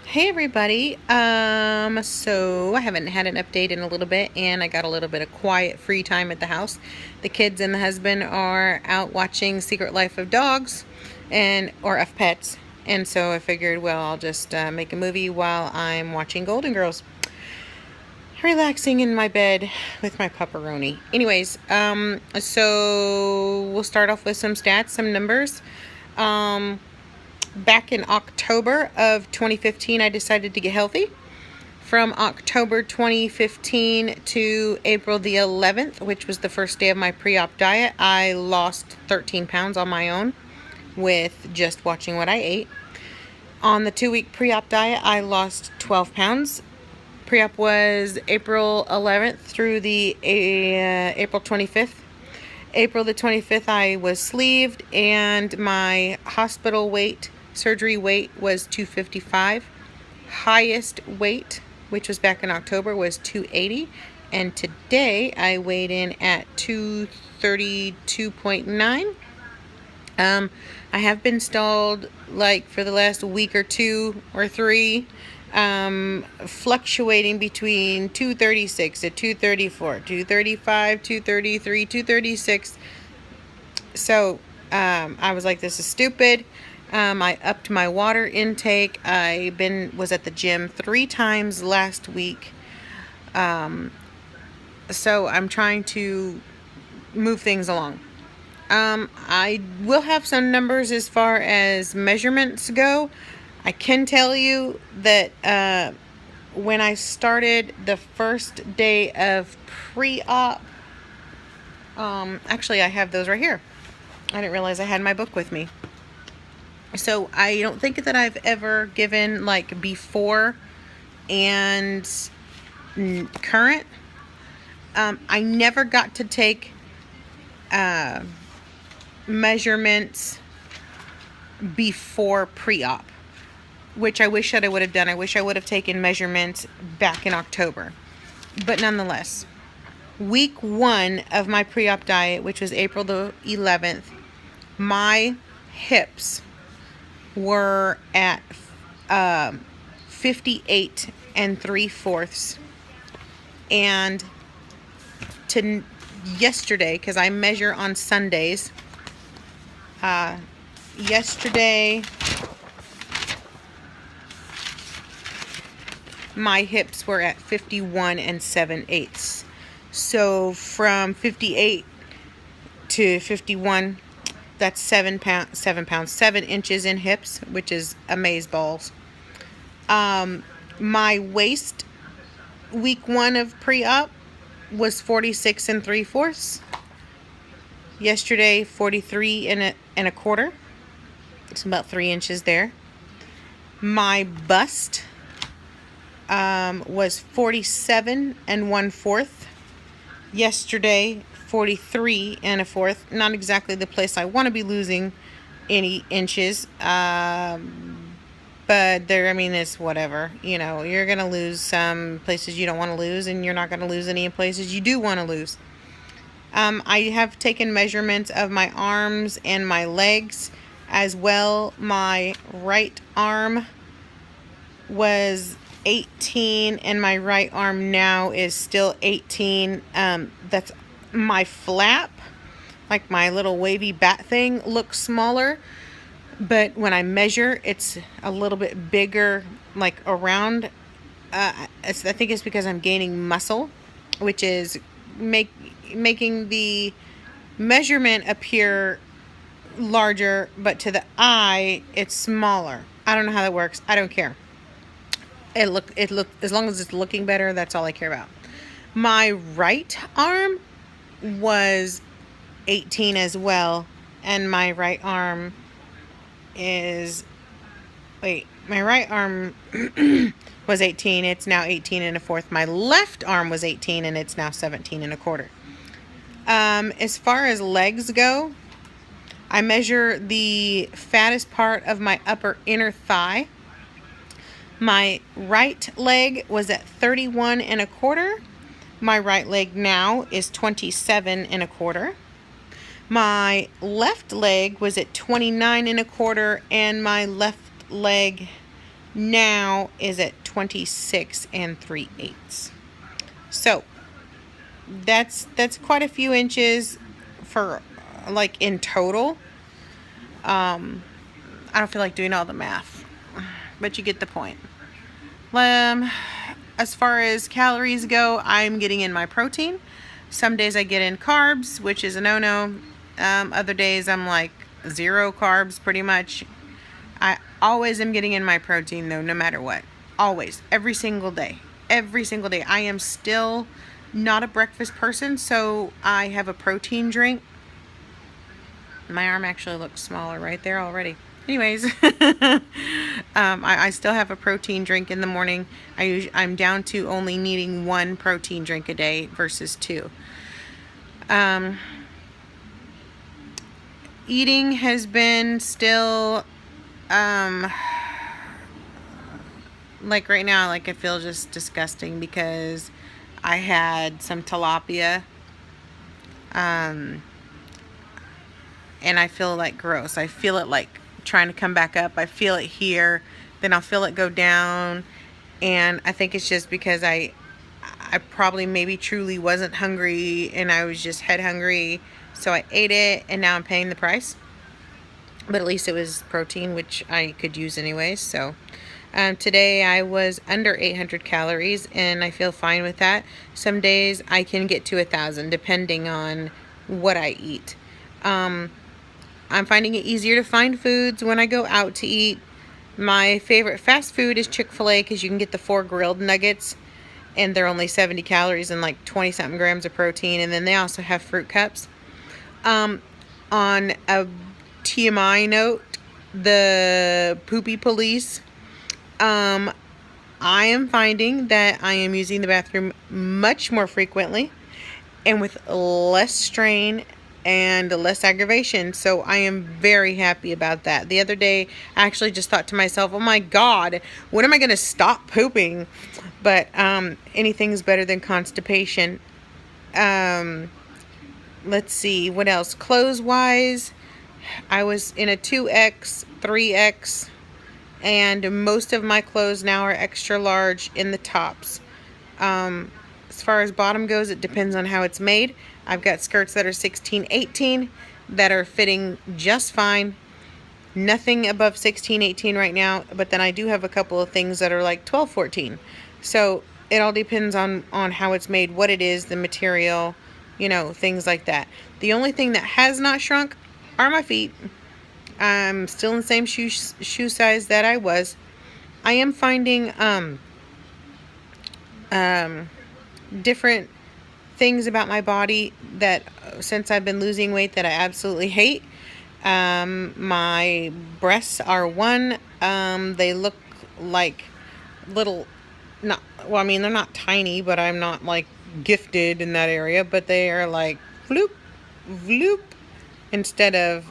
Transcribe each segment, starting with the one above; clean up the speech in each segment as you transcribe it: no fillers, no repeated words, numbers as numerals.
Hey everybody. So I haven't had an update in a little bit, and I got a little bit of quiet free time at the house. The kids and the husband are out watching Secret Life of Dogs or of Pets. And so I figured, well, I'll just make a movie while I'm watching Golden Girls. Relaxing in my bed with my pepperoni. Anyways, so we'll start off with some stats, some numbers. Back in October of 2015, I decided to get healthy. From October 2015 to April the 11th, which was the first day of my pre-op diet, I lost 13 pounds on my own with just watching what I ate. On the 2-week pre-op diet, I lost 12 pounds. Pre-op was April 11th through the April 25th. April the 25th, I was sleeved, and my hospital weight, surgery weight, was 255. Highest weight, which was back in October, was 280. And today I weighed in at 232.9. I have been stalled like for the last week or two or three, fluctuating between 236 to 234, 235, 233, 236. So I was like, this is stupid. I upped my water intake. Was at the gym 3 times last week. So I'm trying to move things along. I will have some numbers as far as measurements go. I can tell you that when I started the first day of pre-op, actually I have those right here. I didn't realize I had my book with me. So I don't think that I've ever given like before and current. I never got to take measurements before pre-op, which I wish that I would have done. I wish I would have taken measurements back in October. But nonetheless, week 1 of my pre-op diet, which was April the 11th, my hips were at 58 3/4. And to yesterday, because I measure on Sundays, yesterday my hips were at 51 7/8. So from 58 to 51, that's 7 inches in hips, which is amazeballs. My waist, week 1 of pre-op, was 46 3/4. Yesterday, 43 and a quarter. It's about 3 inches there. My bust was 47 1/4. Yesterday, 43 1/4. Not exactly the place I want to be losing any inches. But it's whatever. You're going to lose some places you don't want to lose, and you're not going to lose any places you do want to lose. I have taken measurements of my arms and my legs as well. My right arm was 18, and my right arm now is still 18. That's my flap, like my little wavy bat thing, looks smaller. But when I measure, it's a little bit bigger, like around. I think it's because I'm gaining muscle, which is making the measurement appear larger, but to the eye, it's smaller. I don't know how that works. I don't care. It look as long as it's looking better, that's all I care about. My right arm was 18 as well, and my right arm my right arm was 18. It's now 18 1/4. My left arm was 18, and it's now 17 1/4. As far as legs go, I measure the fattest part of my upper inner thigh. My right leg was at 31 1/4. My right leg now is 27 1/4. My left leg was at 29 1/4, and my left leg now is at 26 and 3/8. So that's quite a few inches for like in total. I don't feel like doing all the math, but you get the point. As far as calories go, I'm getting in my protein. Some days I get in carbs, which is a no-no. Other days I'm like 0 carbs pretty much. I always am getting in my protein though, no matter what. Always. Every single day. Every single day. I am still not a breakfast person, so I have a protein drink. My arm actually looks smaller right there already. Anyways, I still have a protein drink in the morning. I'm down to only needing 1 protein drink a day versus 2. Eating has been still, like right now, like I feel just disgusting because I had some tilapia, and I feel like gross. I feel it like trying to come back up. I feel it here, then I'll feel it go down, and I think it's just because I probably maybe truly wasn't hungry and I was just head hungry, so I ate it and now I'm paying the price. But at least it was protein, which I could use anyways. So today I was under 800 calories and I feel fine with that. Some days I can get to 1,000 depending on what I eat. I'm finding it easier to find foods when I go out to eat. My favorite fast food is Chick-fil-A because you can get the 4 grilled nuggets and they're only 70 calories and like 20 something grams of protein, and then they also have fruit cups. On a TMI note, the poopy police, I am finding that I am using the bathroom much more frequently and with less strain and less aggravation. So I am very happy about that. The other day, I actually just thought to myself, oh my God, when am I going to stop pooping? But anything's better than constipation. Let's see, what else? Clothes-wise, I was in a 2X, 3X, and most of my clothes now are extra large in the tops. As far as bottom goes, it depends on how it's made. I've got skirts that are 16, 18 that are fitting just fine. Nothing above 16, 18 right now, but then I do have a couple of things that are like 12, 14. So it all depends on how it's made, what it is, the material, things like that. The only thing that has not shrunk are my feet. I'm still in the same shoe size that I was. I am finding different things about my body that since I've been losing weight that I absolutely hate. My breasts are one. They look like little, they're not tiny, but I'm not like gifted in that area, but they are like floop, floop, instead of,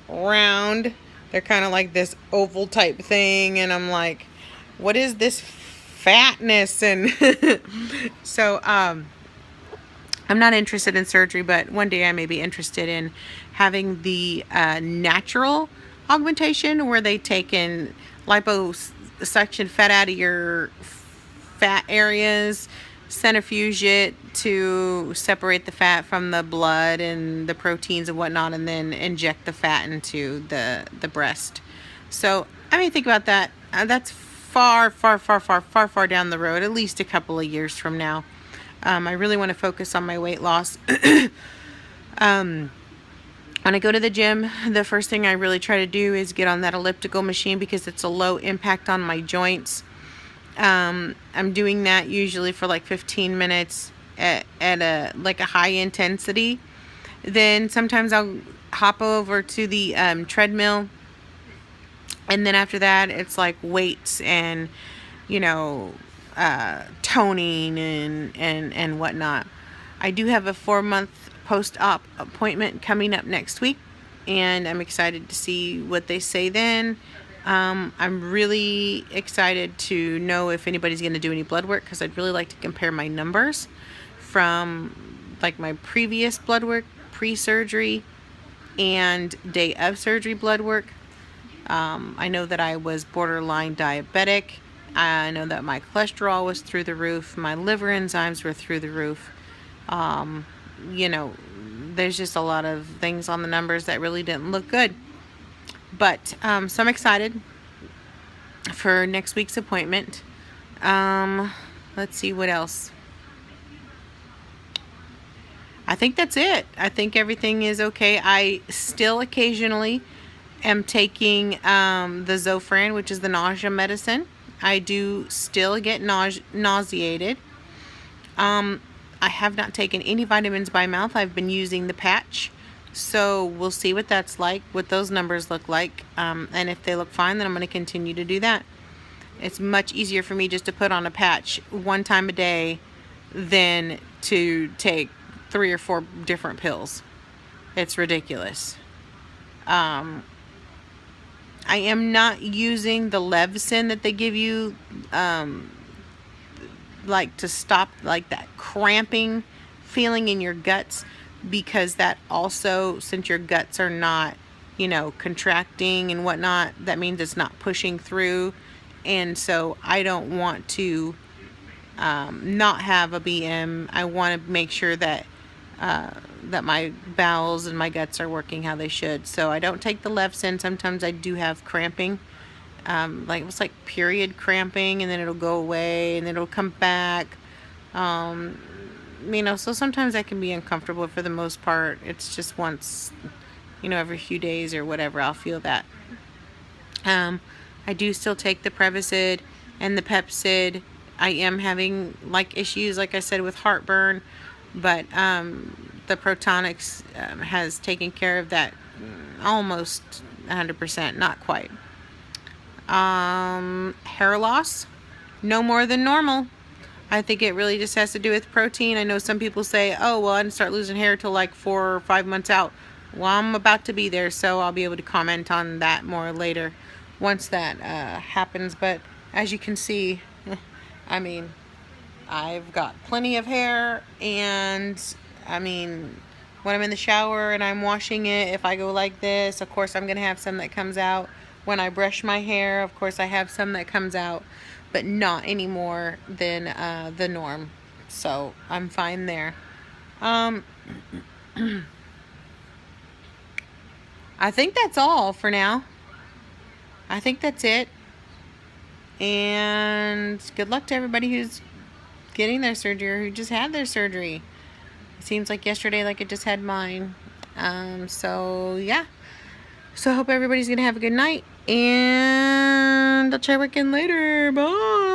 round. They're kind of like this oval type thing, and I'm like, what is this fatness? And so I'm not interested in surgery, but one day I may be interested in having the natural augmentation where they take in liposuction fat out of your fat areas, centrifuge it to separate the fat from the blood and the proteins and whatnot, and then inject the fat into the breast. So I may think about that. That's far down the road, at least a couple of years from now. I really want to focus on my weight loss. When I go to the gym, the first thing I really try to do is get on that elliptical machine because it's a low impact on my joints. I'm doing that usually for like 15 minutes at a high intensity. Then sometimes I'll hop over to the treadmill, and then after that it's like weights and toning and whatnot. I do have a 4-month post-op appointment coming up next week, and I'm excited to see what they say then. I'm really excited to know if anybody's going to do any blood work, because I'd really like to compare my numbers from like my previous blood work, pre-surgery and day of surgery blood work. I know that I was borderline diabetic. I know that my cholesterol was through the roof. My liver enzymes were through the roof. You know, there's just a lot of things on the numbers that really didn't look good. But so I'm excited for next week's appointment. Let's see what else. I think that's it. I think everything is okay. I still occasionally am taking the Zofran, which is the nausea medicine. I do still get nauseated. I have not taken any vitamins by mouth. I've been using the patch. So we'll see what that's like, what those numbers look like. And if they look fine, then I'm going to continue to do that. It's much easier for me just to put on a patch one time a day than to take 3 or 4 different pills. It's ridiculous. I am not using the Levsin that they give you, like to stop like that cramping feeling in your guts, because that also, since your guts are not, contracting and whatnot, that means it's not pushing through. And so I don't want to not have a BM. I want to make sure that that my bowels and my guts are working how they should. So I don't take the Levsin. Sometimes I do have cramping. Like it's like period cramping, and then it'll go away and then it'll come back. So sometimes that can be uncomfortable. For the most part, it's just once, every few days or whatever, I'll feel that. I do still take the Prevacid and the Pepcid. I am having issues, like I said, with heartburn, but the Protonix has taken care of that almost 100%, not quite. Hair loss, no more than normal. I think it really just has to do with protein. I know some people say, oh, well, I didn't start losing hair till like 4 or 5 months out. Well, I'm about to be there, so I'll be able to comment on that more later once that happens. But as you can see, I've got plenty of hair, and when I'm in the shower and I'm washing it, if I go like this, of course I'm going to have some that comes out. When I brush my hair, of course I have some that comes out, but not any more than the norm. So I'm fine there. I think that's all for now. I think that's it. And good luck to everybody who's getting their surgery or who just had their surgery. It seems like yesterday, like I just had mine. So yeah. So I hope everybody's going to have a good night. And I'll try working later. Bye.